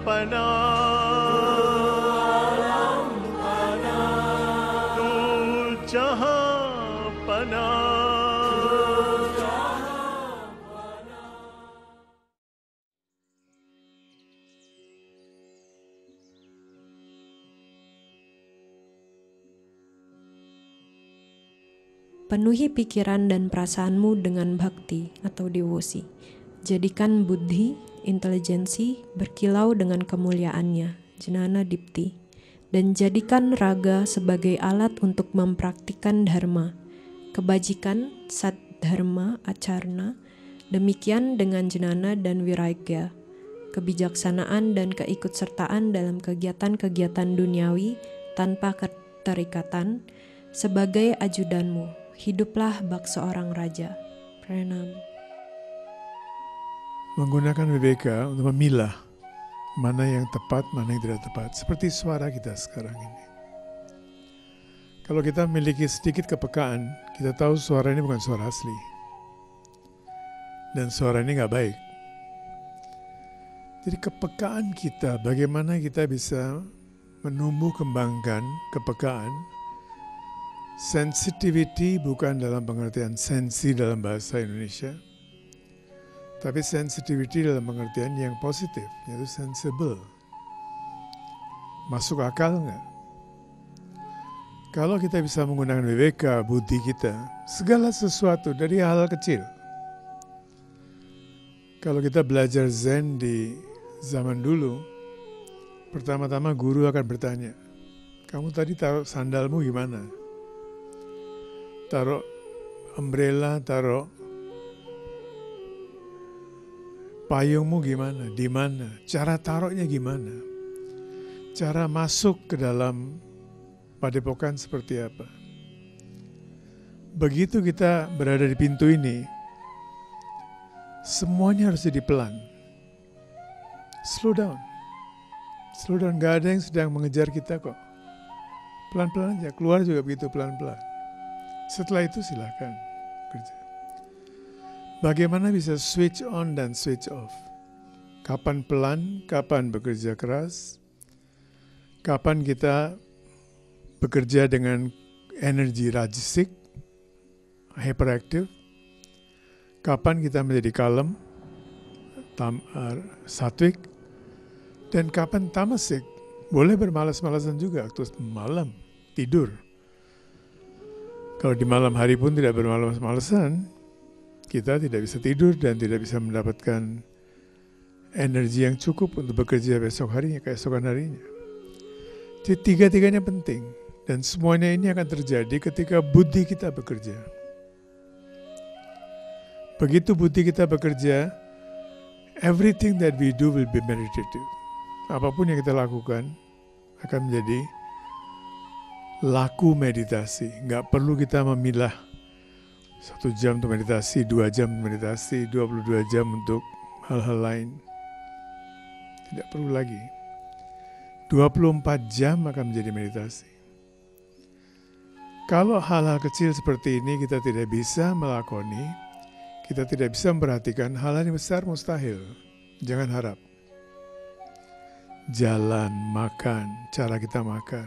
पना तू जहाँ पना. Penuhi pikiran dan perasaanmu dengan bhakti atau devosi. Jadikan buddhi, intelijensi berkilau dengan kemuliaannya, jnana dipti. Dan jadikan raga sebagai alat untuk mempraktikkan dharma, kebajikan, saddharma, acarna. Demikian dengan jnana dan viragya, kebijaksanaan dan keikutsertaan dalam kegiatan-kegiatan duniawi tanpa keterikatan, sebagai ajudanmu. Hiduplah bak seorang raja. Pranam. Menggunakan viveka untuk memilah mana yang tepat, mana yang tidak tepat. Seperti suara kita sekarang ini. Kalau kita memiliki sedikit kepekaan, kita tahu suara ini bukan suara asli. Dan suara ini gak baik. Jadi kepekaan kita, bagaimana kita bisa menumbuh kembangkan kepekaan. Sensitivity bukan dalam pengertian sensi dalam bahasa Indonesia, tapi sensitivity dalam pengertian yang positif, yaitu sensible. Masuk akal nggak? Kalau kita bisa menggunakan viveka, buddhi kita, segala sesuatu dari hal kecil. Kalau kita belajar Zen di zaman dulu, pertama-tama guru akan bertanya, kamu tadi taruh sandalmu gimana? Taruh umbrella, taruh payungmu gimana, di mana, cara taruhnya gimana, cara masuk ke dalam padepokan seperti apa. Begitu kita berada di pintu ini, semuanya harus jadi pelan. Slow down, gak ada yang sedang mengejar kita kok. Pelan-pelan aja, keluar juga begitu pelan-pelan. Setelah itu silakan kerja. Bagaimana bisa switch on dan switch off? Kapan pelan, kapan bekerja keras? Kapan kita bekerja dengan energi rajasik, hyperactive? Kapan kita menjadi kalem, sattvic? Dan kapan tamasik? Boleh bermalas-malasan juga waktu malam, tidur. Kalau di malam hari pun tidak bermalas-malasan, kita tidak bisa tidur dan tidak bisa mendapatkan energi yang cukup untuk bekerja besok harinya, keesokan harinya. Jadi tiga-tiganya penting. Dan semuanya ini akan terjadi ketika buddhi kita bekerja. Begitu buddhi kita bekerja, everything that we do will be meditative. Apapun yang kita lakukan akan menjadi laku meditasi. Nggak perlu kita memilah 1 jam untuk meditasi, 2 jam untuk meditasi, 22 jam untuk hal-hal lain. Tidak perlu lagi. 24 jam akan menjadi meditasi. Kalau hal-hal kecil seperti ini kita tidak bisa melakoni, kita tidak bisa memperhatikan, hal-hal yang besar mustahil. Jangan harap. Jalan, makan, cara kita makan.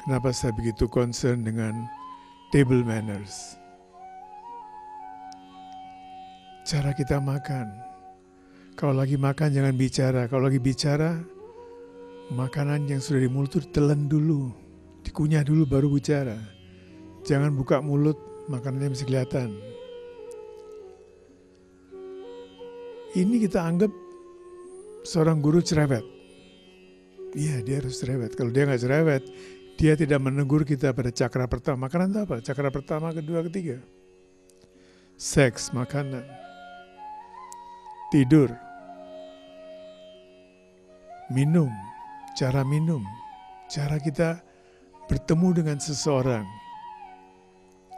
Kenapa saya begitu concern dengan table manners? Cara kita makan. Kalau lagi makan jangan bicara. Kalau lagi bicara, makanan yang sudah di mulut itu ditelan dulu. Dikunyah dulu baru bicara. Jangan buka mulut, makanannya mesti kelihatan. Ini kita anggap seorang guru cerewet. Iya, dia harus cerewet. Kalau dia nggak cerewet, dia tidak menegur kita pada cakra pertama. Makanan itu apa? Cakra pertama, kedua, ketiga. Seks, makanan. Tidur. Minum. Cara minum. Cara kita bertemu dengan seseorang.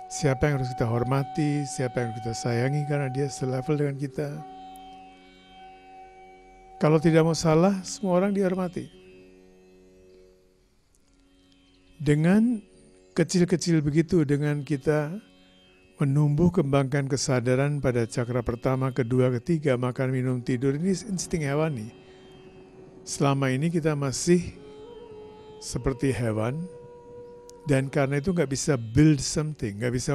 Siapa yang harus kita hormati, siapa yang harus kita sayangi karena dia selevel dengan kita. Kalau tidak mau salah, semua orang dihormati. Dengan kecil-kecil begitu, dengan kita menumbuh kembangkan kesadaran pada cakra pertama, kedua, ketiga, makan, minum, tidur, ini insting hewani. Selama ini kita masih seperti hewan, dan karena itu nggak bisa build something, nggak bisa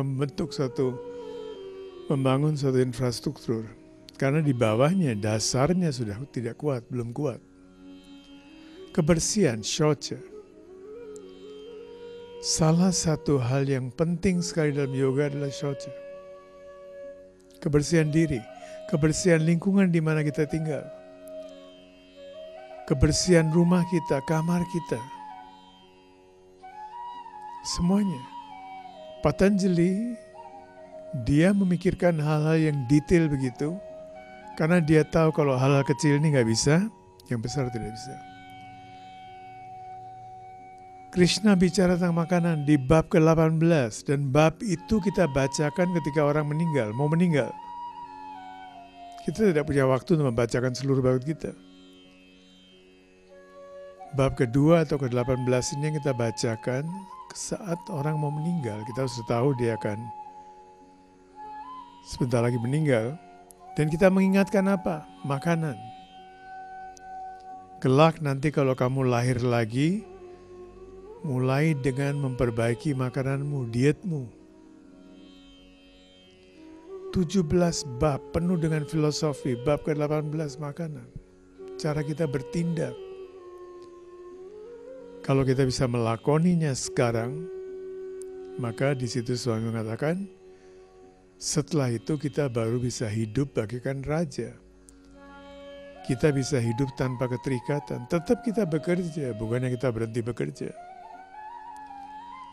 membangun suatu infrastruktur. Karena di bawahnya, dasarnya sudah tidak kuat, belum kuat. Kebersihan, shocha. Salah satu hal yang penting sekali dalam yoga adalah shocha. Kebersihan diri, kebersihan lingkungan di mana kita tinggal. Kebersihan rumah kita, kamar kita. Semuanya. Patanjali, dia memikirkan hal-hal yang detail begitu, karena dia tahu kalau hal-hal kecil ini nggak bisa, yang besar tidak bisa. Krishna bicara tentang makanan di bab ke-18, dan bab itu kita bacakan ketika orang meninggal, mau meninggal. Kita tidak punya waktu untuk membacakan seluruh bab kita. Bab kedua atau ke-18 ini yang kita bacakan saat orang mau meninggal. Kita harus tahu dia akan sebentar lagi meninggal. Dan kita mengingatkan apa? Makanan. Kelak nanti kalau kamu lahir lagi, mulai dengan memperbaiki makananmu, dietmu. 17 bab penuh dengan filosofi, bab ke-18 makanan. Cara kita bertindak. Kalau kita bisa melakoninya sekarang, maka di situ Swami mengatakan, setelah itu kita baru bisa hidup bagaikan raja. Kita bisa hidup tanpa keterikatan. Tetap kita bekerja, bukannya kita berhenti bekerja.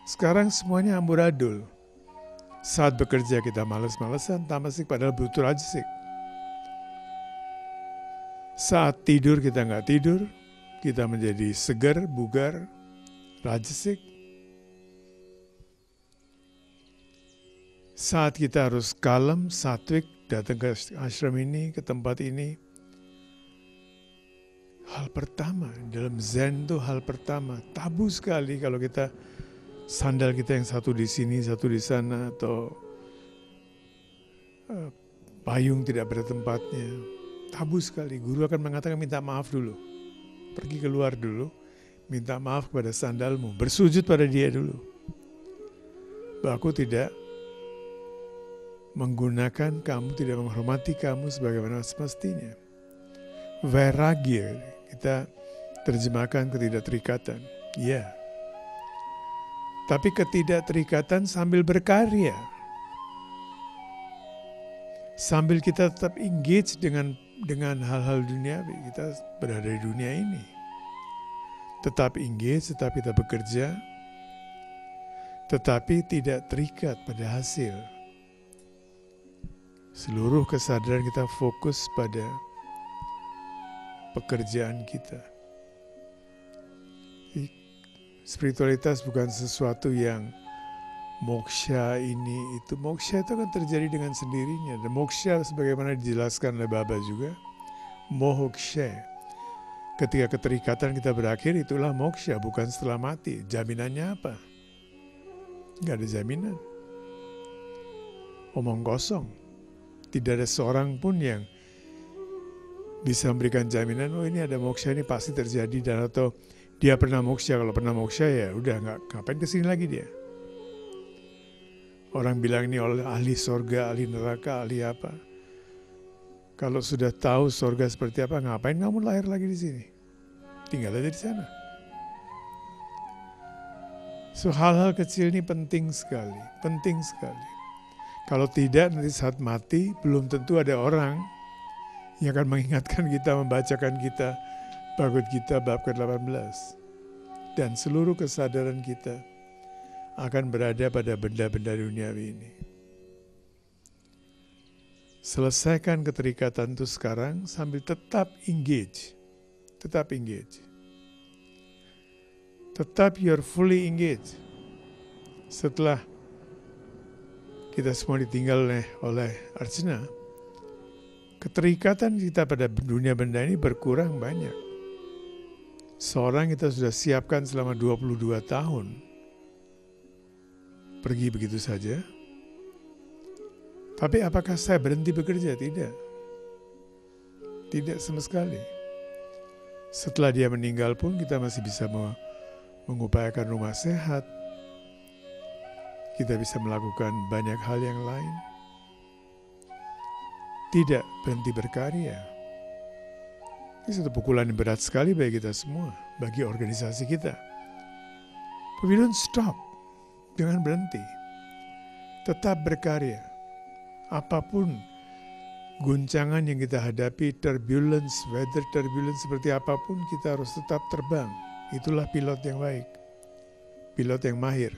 Sekarang semuanya amburadul. Saat bekerja kita males-malesan, tamasik padahal butuh rajasik. Saat tidur kita nggak tidur, kita menjadi segar, bugar, rajasik. Saat kita harus kalem, satwik, datang ke ashram ini, ke tempat ini. Hal pertama, dalam Zen itu hal pertama, tabu sekali kalau kita sandal kita yang satu di sini, satu di sana, atau payung tidak pada tempatnya. Tabu sekali. Guru akan mengatakan minta maaf dulu. Pergi keluar dulu, minta maaf kepada sandalmu. Bersujud pada dia dulu. Bahwa aku tidak menggunakan kamu, tidak menghormati kamu sebagaimana semestinya. Vairagya, kita terjemahkan ketidakterikatan. Ya. Tapi ketidakterikatan sambil berkarya. Sambil kita tetap engage dengan hal-hal duniawi. Kita berada di dunia ini. Tetap engage, tetap kita bekerja. Tetapi tidak terikat pada hasil. Seluruh kesadaran kita fokus pada pekerjaan kita. Spiritualitas bukan sesuatu yang moksha ini itu. Moksha itu akan terjadi dengan sendirinya. Dan moksha sebagaimana dijelaskan oleh Baba juga. Mohoksha. Ketika keterikatan kita berakhir, itulah moksha, bukan setelah mati. Jaminannya apa? Nggak ada jaminan. Omong kosong. Tidak ada seorang pun yang bisa memberikan jaminan, oh ini ada moksha, ini pasti terjadi, dan atau dia pernah moksha. Kalau pernah moksha ya udah, nggak ngapain kesini lagi dia. Orang bilang ini ahli sorga, ahli neraka, ahli apa. Kalau sudah tahu sorga seperti apa, ngapain kamu lahir lagi di sini? Tinggal aja di sana. So hal-hal kecil ini penting sekali, penting sekali. Kalau tidak nanti saat mati belum tentu ada orang yang akan mengingatkan kita, membacakan kita Bhagavad Gita bab ke-18. Dan seluruh kesadaran kita akan berada pada benda-benda duniawi ini. Selesaikan keterikatan itu sekarang sambil tetap engage. Tetap engage. Tetap you're fully engaged. Setelah kita semua ditinggal oleh Arjuna, keterikatan kita pada dunia benda ini berkurang banyak. Seorang kita sudah siapkan selama 22 tahun. Pergi begitu saja. Tapi apakah saya berhenti bekerja? Tidak. Tidak sama sekali. Setelah dia meninggal pun kita masih bisa mengupayakan rumah sehat. Kita bisa melakukan banyak hal yang lain. Tidak berhenti berkarya. Ini satu pukulan yang berat sekali bagi kita semua, bagi organisasi kita. But we don't stop. Jangan berhenti. Tetap berkarya. Apapun guncangan yang kita hadapi, turbulence, weather turbulence seperti apapun, kita harus tetap terbang. Itulah pilot yang baik, pilot yang mahir.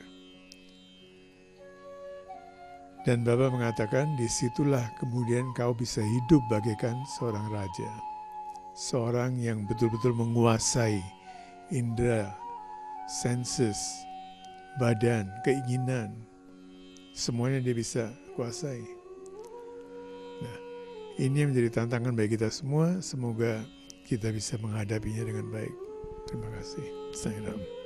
Dan Baba mengatakan, disitulah kemudian kau bisa hidup bagaikan seorang raja. Seorang yang betul-betul menguasai indera, senses, badan, keinginan. Semuanya dia bisa kuasai. Nah, ini yang menjadi tantangan bagi kita semua. Semoga kita bisa menghadapinya dengan baik. Terima kasih. Salam.